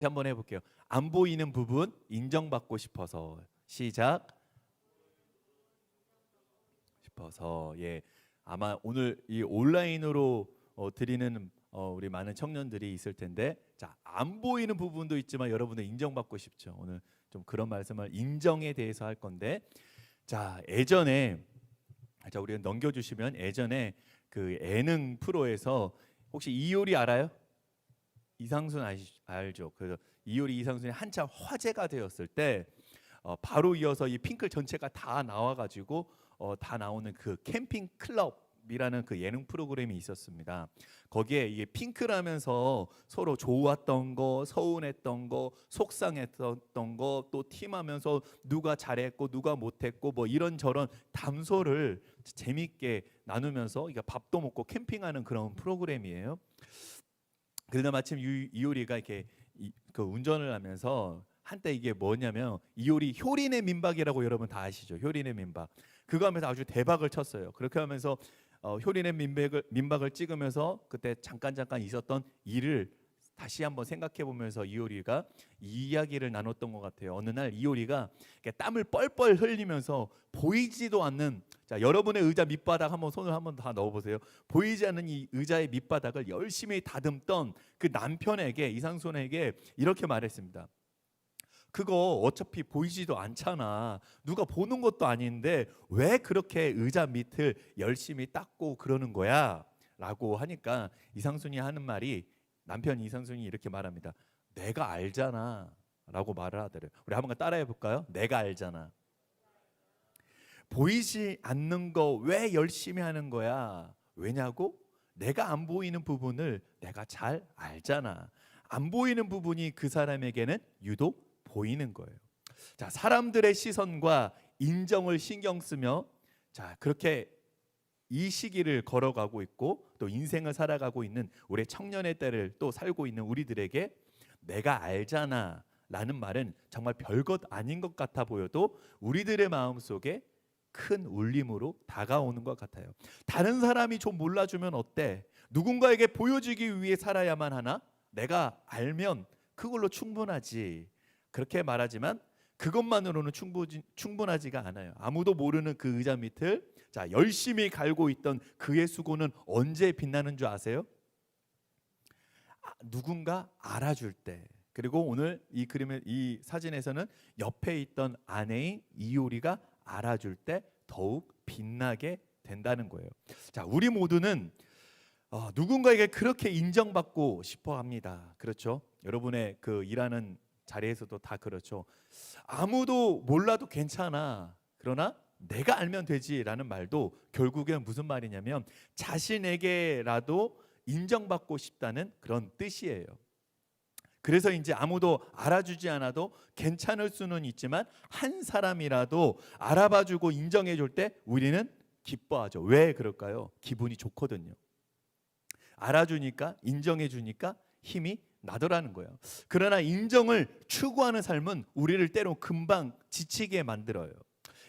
한번 해볼게요. 안 보이는 부분 인정받고 싶어서. 시작. 싶어서. 예, 아마 오늘 이 온라인으로 드리는 우리 많은 청년들이 있을 텐데, 자, 안 보이는 부분도 있지만 여러분들 인정받고 싶죠. 오늘 좀 그런 말씀을 인정에 대해서 할 건데, 자, 예전에, 자, 우리가 넘겨주시면, 예전에 그 예능 프로에서 혹시 이효리 알아요? 이상순 알죠? 그래서 이효리 이상순이 한참 화제가 되었을 때 바로 이어서 이 핑클 전체가 다 나와가지고 다 나오는 그 캠핑 클럽이라는 그 예능 프로그램이 있었습니다. 거기에 이게 핑클하면서 서로 좋았던 거, 서운했던 거, 속상했던 거, 또 팀하면서 누가 잘했고 누가 못했고 뭐 이런저런 담소를 재밌게 나누면서 이게 밥도 먹고 캠핑하는 그런 프로그램이에요. 그러다 마침 이효리가 이렇게 그 운전을 하면서, 한때 이게 뭐냐면 이효리 효린의 민박이라고 여러분 다 아시죠? 효린의 민박. 그거 하면서 아주 대박을 쳤어요. 그렇게 하면서 효린의 민박을 찍으면서 그때 잠깐 있었던 일을 다시 한번 생각해 보면서 이효리가 이 이야기를 나눴던 것 같아요. 어느 날 이효리가 땀을 뻘뻘 흘리면서 보이지도 않는, 자, 여러분의 의자 밑바닥 한번 손을 한번 다 넣어보세요. 보이지 않는 이 의자의 밑바닥을 열심히 다듬던 그 남편에게, 이상순에게 이렇게 말했습니다. 그거 어차피 보이지도 않잖아. 누가 보는 것도 아닌데 왜 그렇게 의자 밑을 열심히 닦고 그러는 거야? 라고 하니까 이상순이 하는 말이, 남편 이상순이 이렇게 말합니다. 내가 알잖아 라고 말을 하더래요. 우리 한번 따라해 볼까요? 내가 알잖아. 보이지 않는 거 왜 열심히 하는 거야? 왜냐고? 내가 안 보이는 부분을 내가 잘 알잖아. 안 보이는 부분이 그 사람에게는 유독 보이는 거예요. 자, 사람들의 시선과 인정을 신경 쓰며, 자, 그렇게 이 시기를 걸어가고 있고 또 인생을 살아가고 있는 우리 청년의 때를 또 살고 있는 우리들에게 내가 알잖아 라는 말은 정말 별것 아닌 것 같아 보여도 우리들의 마음속에 큰 울림으로 다가오는 것 같아요. 다른 사람이 좀 몰라주면 어때? 누군가에게 보여주기 위해 살아야만 하나? 내가 알면 그걸로 충분하지. 그렇게 말하지만 그것만으로는 충분하지가 않아요. 아무도 모르는 그 의자 밑을, 자, 열심히 갈고 있던 그의 수고는 언제 빛나는 줄 아세요? 누군가 알아줄 때. 그리고 오늘 이 사진에서는 옆에 있던 아내인 이효리가 알아줄 때 더욱 빛나게 된다는 거예요. 자, 우리 모두는 누군가에게 그렇게 인정받고 싶어 합니다. 그렇죠? 여러분의 그 일하는 자리에서도 다 그렇죠. 아무도 몰라도 괜찮아. 그러나 내가 알면 되지라는 말도 결국엔 무슨 말이냐면 자신에게라도 인정받고 싶다는 그런 뜻이에요. 그래서 이제 아무도 알아주지 않아도 괜찮을 수는 있지만 한 사람이라도 알아봐주고 인정해줄 때 우리는 기뻐하죠. 왜 그럴까요? 기분이 좋거든요. 알아주니까, 인정해주니까 힘이 나더라는 거예요. 그러나 인정을 추구하는 삶은 우리를 때로 금방 지치게 만들어요.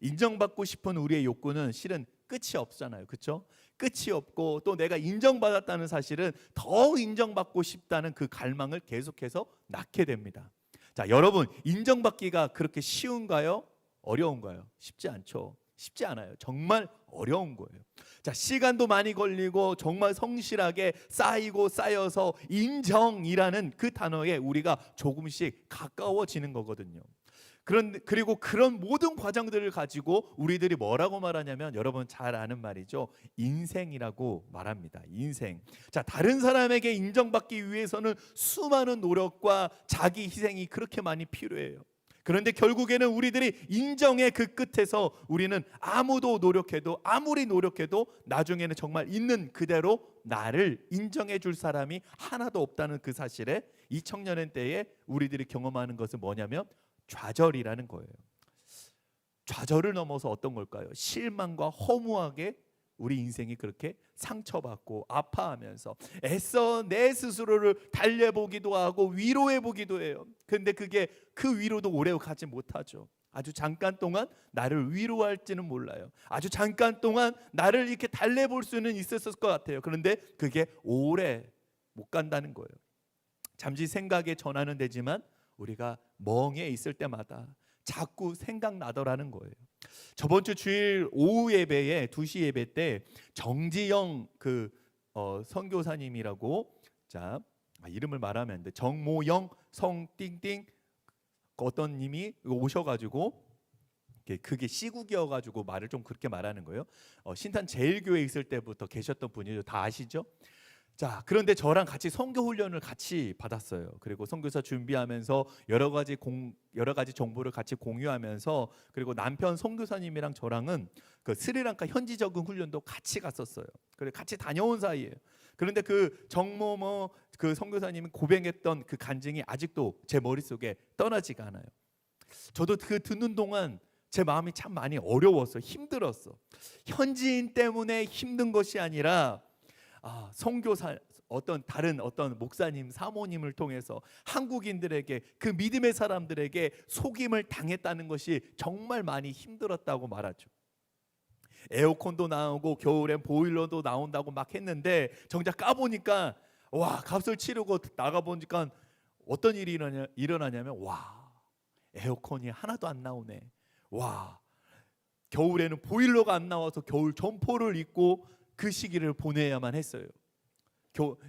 인정받고 싶은 우리의 욕구는 실은 끝이 없잖아요. 그렇죠? 끝이 없고 또 내가 인정받았다는 사실은 더 인정받고 싶다는 그 갈망을 계속해서 낳게 됩니다. 자, 여러분, 인정받기가 그렇게 쉬운가요? 어려운가요? 쉽지 않죠. 쉽지 않아요. 정말 어려운 거예요. 자, 시간도 많이 걸리고 정말 성실하게 쌓이고 쌓여서 인정이라는 그 단어에 우리가 조금씩 가까워지는 거거든요. 그리고 그런 모든 과정들을 가지고 우리들이 뭐라고 말하냐면, 여러분 잘 아는 말이죠. 인생이라고 말합니다. 인생. 자, 다른 사람에게 인정받기 위해서는 수많은 노력과 자기 희생이 그렇게 많이 필요해요. 그런데 결국에는 우리들이 인정의 그 끝에서 우리는 아무리 노력해도 나중에는 정말 있는 그대로 나를 인정해 줄 사람이 하나도 없다는 그 사실에 이 청년의 때에 우리들이 경험하는 것은 뭐냐면 좌절이라는 거예요. 좌절을 넘어서 어떤 걸까요? 실망과 허무하게 우리 인생이 그렇게 상처받고 아파하면서 애써 내 스스로를 달래보기도 하고 위로해보기도 해요. 그런데 그게 그 위로도 오래 가지 못하죠. 아주 잠깐 동안 나를 위로할지는 몰라요. 아주 잠깐 동안 나를 이렇게 달래볼 수는 있었을 것 같아요. 그런데 그게 오래 못 간다는 거예요. 잠시 생각에 전환은 되지만 우리가 멍에 있을 때마다 자꾸 생각나더라는 거예요. 저번 주 주일 오후 예배에 2시 예배 때 정지영 선교사님이라고, 자 이름을 말하면 안 돼. 정모영 성띵띵 어떤 님이 오셔가지고, 그게 시국이어가지고 말을 좀 그렇게 말하는 거예요. 신탄 제일교회 있을 때부터 계셨던 분이죠. 다 아시죠? 자, 그런데 저랑 같이 선교 훈련을 같이 받았어요. 그리고 선교사 준비하면서 여러 가지 정보를 같이 공유하면서, 그리고 남편 선교사님이랑 저랑은 그 스리랑카 현지 적응 훈련도 같이 갔었어요. 그래 같이 다녀온 사이예요. 그런데 그 정모모 그 선교사님이 고백했던 그 간증이 아직도 제 머릿속에 떠나지가 않아요. 저도 그 듣는 동안 제 마음이 참 많이 어려웠어. 힘들었어. 현지인 때문에 힘든 것이 아니라 선교사 다른 목사님, 사모님을 통해서 한국인들에게, 그 믿음의 사람들에게 속임을 당했다는 것이 정말 많이 힘들었다고 말하죠. 에어컨도 나오고 겨울엔 보일러도 나온다고 막 했는데 정작 까보니까 값을 치르고 나가보니까 어떤 일이 일어나냐면 에어컨이 하나도 안 나오네. 겨울에는 보일러가 안 나와서 겨울 점퍼를 입고 그 시기를 보내야만 했어요.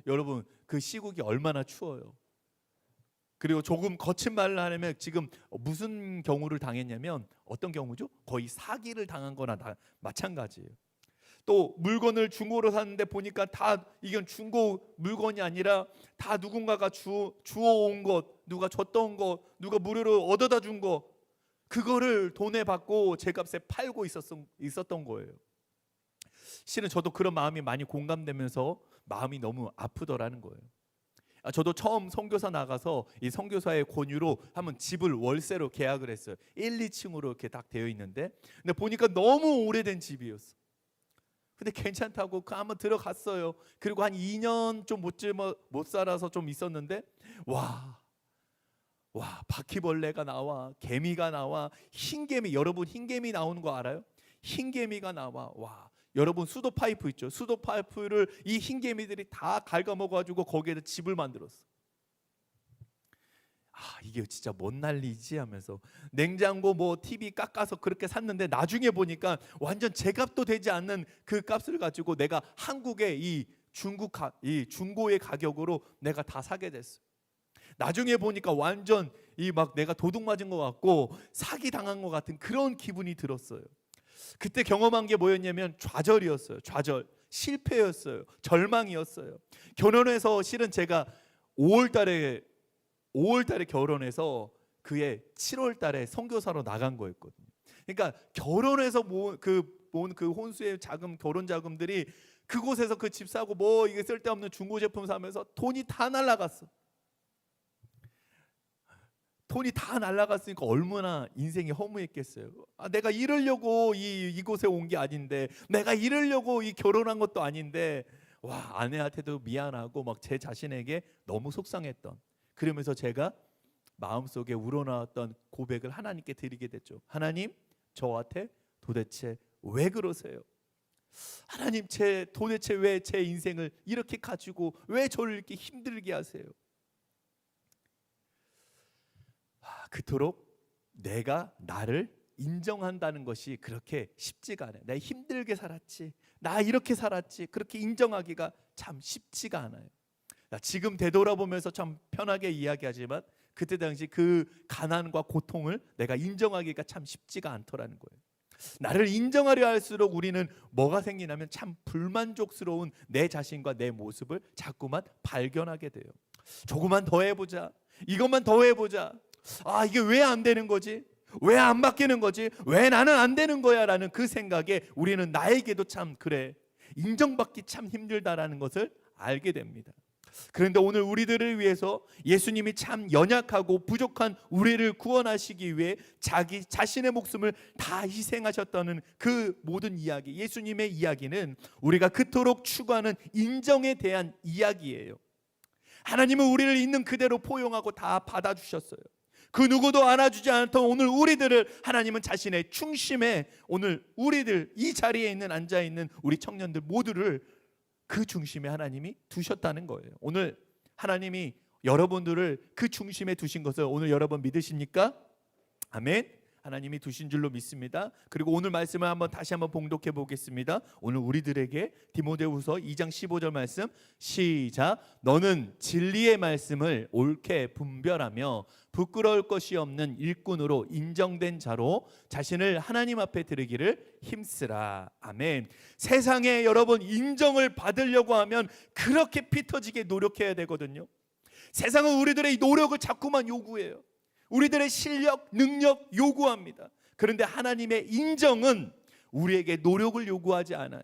여러분, 그 시국이 얼마나 추워요. 그리고 조금 거친 말을 하려면 지금 무슨 경우를 당했냐면, 어떤 경우죠? 거의 사기를 당한 거나 다 마찬가지예요. 또 물건을 중고로 샀는데 보니까 다 이건 중고 물건이 아니라 다 누군가가 주워온 것, 누가 줬던 것, 누가 무료로 얻어다 준 것, 그거를 돈에 받고 제값에 팔고 있었던 거예요. 실은 저도 그런 마음이 많이 공감되면서 마음이 너무 아프더라는 거예요. 저도 처음 선교사 나가서 이 선교사의 권유로 한번 집을 월세로 계약을 했어요. 1, 2층으로 이렇게 딱 되어 있는데, 근데 보니까 너무 오래된 집이었어. 근데 괜찮다고 한번 들어갔어요. 그리고 한 2년 좀 못 살아서 좀 있었는데, 바퀴벌레가 나와, 개미가 나와, 흰개미. 여러분 흰개미 나오는 거 알아요? 흰개미가 나와. 여러분 수도 파이프 있죠? 수도 파이프를 이 흰개미들이 다 갉아먹어가지고 거기에다 집을 만들었어. 이게 진짜 뭔 난리지 하면서 냉장고 TV 깎아서 그렇게 샀는데, 나중에 보니까 완전 제값도 되지 않는 그 값을 가지고 내가 한국의 이 중고의 가격으로 내가 다 사게 됐어. 나중에 보니까 완전 내가 도둑 맞은 것 같고 사기 당한 것 같은 그런 기분이 들었어요. 그때 경험한 게 뭐였냐면 좌절이었어요. 좌절, 실패였어요. 절망이었어요. 결혼해서 실은 제가 5월달에 결혼해서 그해 7월달에 선교사로 나간 거였거든요. 그러니까 결혼해서 모은 그 혼수의 자금, 결혼 자금들이 그곳에서 그 집 사고 이게 쓸데없는 중고 제품 사면서 돈이 다 날라갔어. 돈이 다 날라갔으니까 얼마나 인생이 허무했겠어요. 내가 이러려고 이곳에 온 게 아닌데, 내가 이러려고 결혼한 것도 아닌데, 아내한테도 미안하고 제 자신에게 너무 속상했던, 그러면서 제가 마음속에 우러나왔던 고백을 하나님께 드리게 됐죠. 하나님, 저한테 도대체 왜 그러세요? 하나님, 도대체 왜 제 인생을 이렇게 가지고 왜 저를 이렇게 힘들게 하세요? 그토록 내가 나를 인정한다는 것이 그렇게 쉽지가 않아요. 내가 힘들게 살았지, 나 이렇게 살았지, 그렇게 인정하기가 참 쉽지가 않아요. 지금 되돌아보면서 참 편하게 이야기하지만 그때 당시 그 가난과 고통을 내가 인정하기가 참 쉽지가 않더라는 거예요. 나를 인정하려 할수록 우리는 뭐가 생기냐면 참 불만족스러운 내 자신과 내 모습을 자꾸만 발견하게 돼요. 조금만 더 해보자, 이것만 더 해보자, 이게 왜 안 되는 거지? 왜 안 바뀌는 거지? 왜 나는 안 되는 거야? 라는 그 생각에 우리는 나에게도 참 그래, 인정받기 참 힘들다라는 것을 알게 됩니다. 그런데 오늘 우리들을 위해서 예수님이 참 연약하고 부족한 우리를 구원하시기 위해 자기 자신의 목숨을 다 희생하셨다는 그 모든 이야기, 예수님의 이야기는 우리가 그토록 추구하는 인정에 대한 이야기예요. 하나님은 우리를 있는 그대로 포용하고 다 받아주셨어요. 그 누구도 안아주지 않던 오늘 우리들을 하나님은 자신의 중심에, 오늘 우리들 이 자리에 있는 앉아있는 우리 청년들 모두를 그 중심에 하나님이 두셨다는 거예요. 오늘 하나님이 여러분들을 그 중심에 두신 것을 오늘 여러분 믿으십니까? 아멘. 하나님이 두신 줄로 믿습니다. 그리고 오늘 말씀을 다시 한번 봉독해 보겠습니다. 오늘 우리들에게 디모데후서 2장 15절 말씀 시작. 너는 진리의 말씀을 옳게 분별하며 부끄러울 것이 없는 일꾼으로 인정된 자로 자신을 하나님 앞에 드리기를 힘쓰라. 아멘. 세상에 여러분 인정을 받으려고 하면 그렇게 피 터지게 노력해야 되거든요. 세상은 우리들의 노력을 자꾸만 요구해요. 우리들의 실력, 능력 요구합니다. 그런데 하나님의 인정은 우리에게 노력을 요구하지 않아요.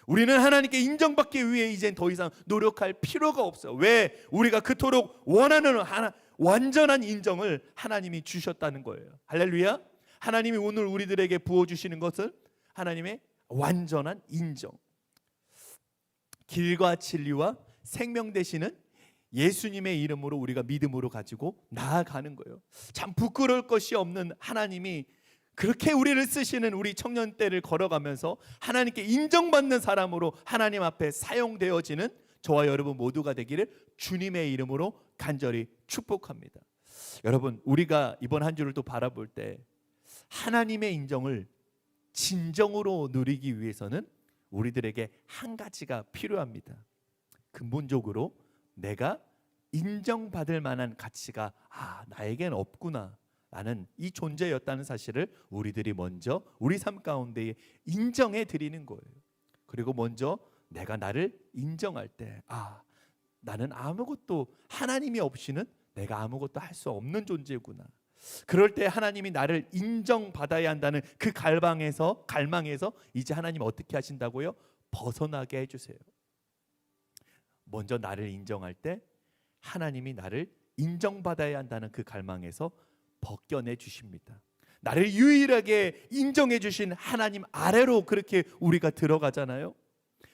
우리는 하나님께 인정받기 위해 이젠 더 이상 노력할 필요가 없어요. 왜? 우리가 그토록 원하는 완전한 인정을 하나님이 주셨다는 거예요. 할렐루야. 하나님이 오늘 우리들에게 부어주시는 것은 하나님의 완전한 인정. 길과 진리와 생명 되시는 예수님의 이름으로 우리가 믿음으로 가지고 나아가는 거예요. 참 부끄러울 것이 없는 하나님이 그렇게 우리를 쓰시는 우리 청년 때를 걸어가면서 하나님께 인정받는 사람으로 하나님 앞에 사용되어지는 저와 여러분 모두가 되기를 주님의 이름으로 간절히 축복합니다. 여러분, 우리가 이번 한 주를 또 바라볼 때 하나님의 인정을 진정으로 누리기 위해서는 우리들에게 한 가지가 필요합니다. 근본적으로 내가 인정받을 만한 가치가 나에겐 없구나 라는 이 존재였다는 사실을 우리들이 먼저 우리 삶 가운데에 인정해 드리는 거예요. 그리고 먼저 내가 나를 인정할 때 나는 아무것도 하나님이 없이는 내가 아무것도 할 수 없는 존재구나. 그럴 때 하나님이 나를 인정받아야 한다는 그 갈망에서 이제 하나님 어떻게 하신다고요? 벗어나게 해주세요. 먼저 나를 인정할 때 하나님이 나를 인정받아야 한다는 그 갈망에서 벗겨내 주십니다. 나를 유일하게 인정해 주신 하나님 아래로 그렇게 우리가 들어가잖아요.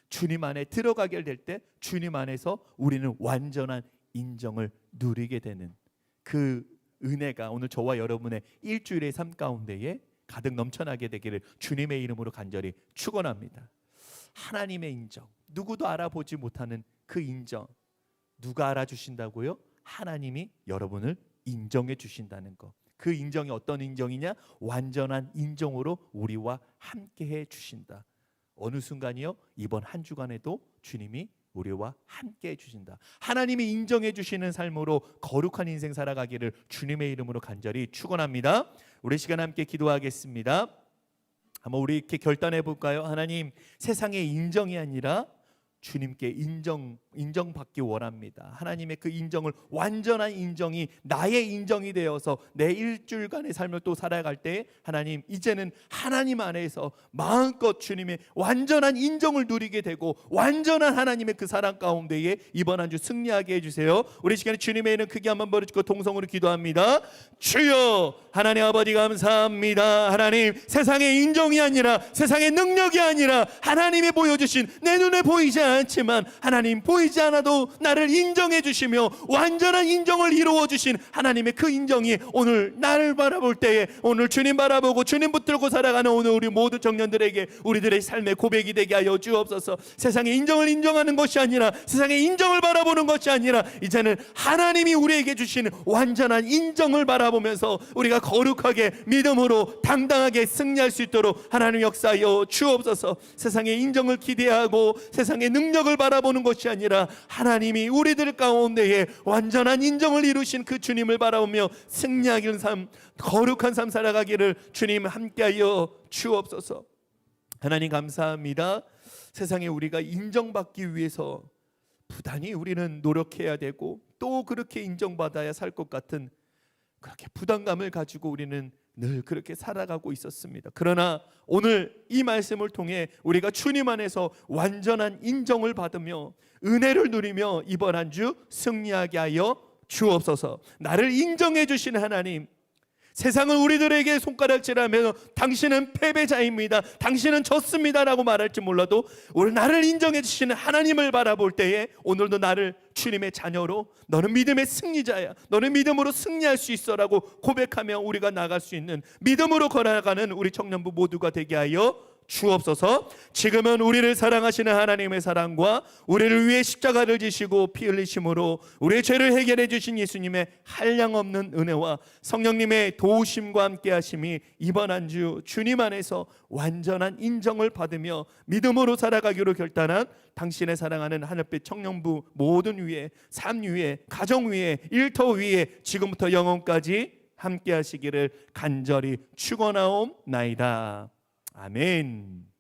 주님 안에 들어가게 될 때 주님 안에서 우리는 완전한 인정을 누리게 되는 그 은혜가 오늘 저와 여러분의 일주일의 삶 가운데에 가득 넘쳐나게 되기를 주님의 이름으로 간절히 축원합니다. 하나님의 인정, 누구도 알아보지 못하는 그 인정, 누가 알아주신다고요? 하나님이 여러분을 인정해 주신다는 것. 그 인정이 어떤 인정이냐? 완전한 인정으로 우리와 함께해 주신다. 어느 순간이요? 이번 한 주간에도 주님이 우리와 함께해 주신다. 하나님이 인정해 주시는 삶으로 거룩한 인생 살아가기를 주님의 이름으로 간절히 축원합니다. 우리 시간 함께 기도하겠습니다. 한번 우리 이렇게 결단해 볼까요? 하나님, 세상의 인정이 아니라 주님께 인정받기 원합니다. 하나님의 그 인정을, 완전한 인정이 나의 인정이 되어서 내 일주일간의 삶을 또 살아갈 때 하나님, 이제는 하나님 안에서 마음껏 주님의 완전한 인정을 누리게 되고 완전한 하나님의 그 사랑 가운데에 이번 한 주 승리하게 해주세요. 우리 시간에 주님의 이름 크게 한번 부르짖고 동성으로 기도합니다. 주여, 하나님 아버지 감사합니다. 하나님, 세상의 인정이 아니라, 세상의 능력이 아니라 하나님이 보여주신, 내 눈에 보이지 않지만 하나님 보이지 않아도 나를 인정해 주시며 완전한 인정을 이루어 주신 하나님의 그 인정이 오늘 나를 바라볼 때에, 오늘 주님 바라보고 주님 붙들고 살아가는 오늘 우리 모두 청년들에게 우리들의 삶의 고백이 되게 하여 주옵소서. 세상의 인정을 인정하는 것이 아니라, 세상의 인정을 바라보는 것이 아니라, 이제는 하나님이 우리에게 주신 완전한 인정을 바라보면서 우리가 거룩하게 믿음으로 당당하게 승리할 수 있도록 하나님 역사하여 주옵소서. 세상의 인정을 기대하고 세상의 능력을 바라보는 것이 아니라 하나님이 우리들 가운데에 완전한 인정을 이루신 그 주님을 바라보며 승리하기를 삶, 거룩한 삶 살아가기를 주님 함께하여 주옵소서. 하나님 감사합니다. 세상에 우리가 인정받기 위해서 부단히 우리는 노력해야 되고 또 그렇게 인정받아야 살 것 같은 그렇게 부담감을 가지고 우리는 늘 그렇게 살아가고 있었습니다. 그러나 오늘 이 말씀을 통해 우리가 주님 안에서 완전한 인정을 받으며 은혜를 누리며 이번 한 주 승리하게 하여 주옵소서. 나를 인정해 주신 하나님, 세상은 우리들에게 손가락질하며 당신은 패배자입니다, 당신은 졌습니다라고 말할지 몰라도 오늘 나를 인정해 주시는 하나님을 바라볼 때에 오늘도 나를 주님의 자녀로, 너는 믿음의 승리자야, 너는 믿음으로 승리할 수 있어라고 고백하며 우리가 나갈 수 있는 믿음으로 걸어가는 우리 청년부 모두가 되게 하여 주옵소서. 지금은 우리를 사랑하시는 하나님의 사랑과 우리를 위해 십자가를 지시고 피 흘리심으로 우리의 죄를 해결해 주신 예수님의 한량없는 은혜와 성령님의 도우심과 함께 하심이 이번 한 주 주님 안에서 완전한 인정을 받으며 믿음으로 살아가기로 결단한 당신의 사랑하는 하늘빛 청년부 모든 위에, 삶 위에, 가정 위에, 일터 위에 지금부터 영원까지 함께 하시기를 간절히 축원하옵나이다. 아멘.